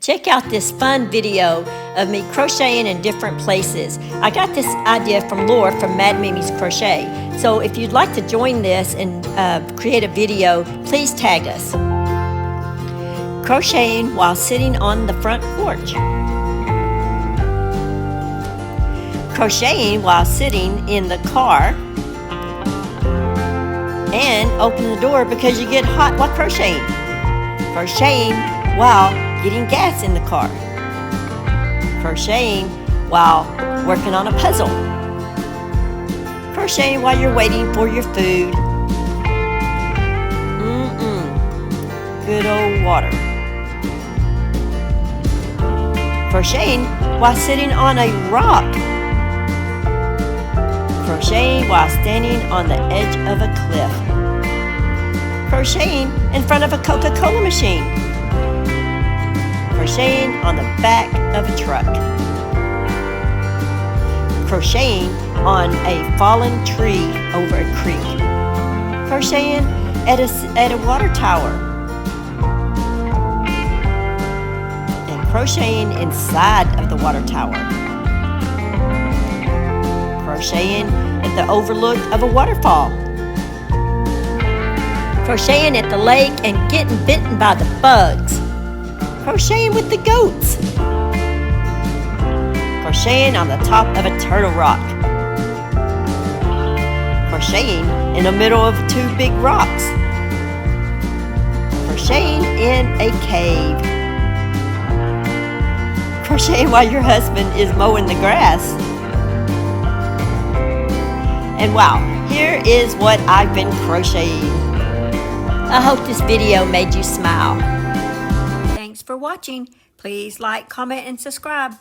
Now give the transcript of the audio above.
Check out this fun video of me crocheting in different places. I got this idea from Laura from Mad Mimi's Crochet. So if you'd like to join this and create a video, please tag us. Crocheting while sitting on the front porch. Crocheting while sitting in the car. And open the door because you get hot while crocheting. Crocheting while getting gas in the car. Crocheting while working on a puzzle. Crocheting while you're waiting for your food. Good old water. Crocheting while sitting on a rock. Crocheting while standing on the edge of a cliff. Crocheting in front of a Coca-Cola machine. Crocheting on the back of a truck. Crocheting on a fallen tree over a creek. Crocheting at a water tower. And crocheting inside of the water tower. Crocheting at the overlook of a waterfall. Crocheting at the lake and getting bitten by the bugs. Crocheting with the goats. Crocheting on the top of a turtle rock. Crocheting in the middle of two big rocks. Crocheting in a cave. Crocheting while your husband is mowing the grass. And wow, here is what I've been crocheting. I hope this video made you smile. Thanks for watching. Please like, comment, and subscribe.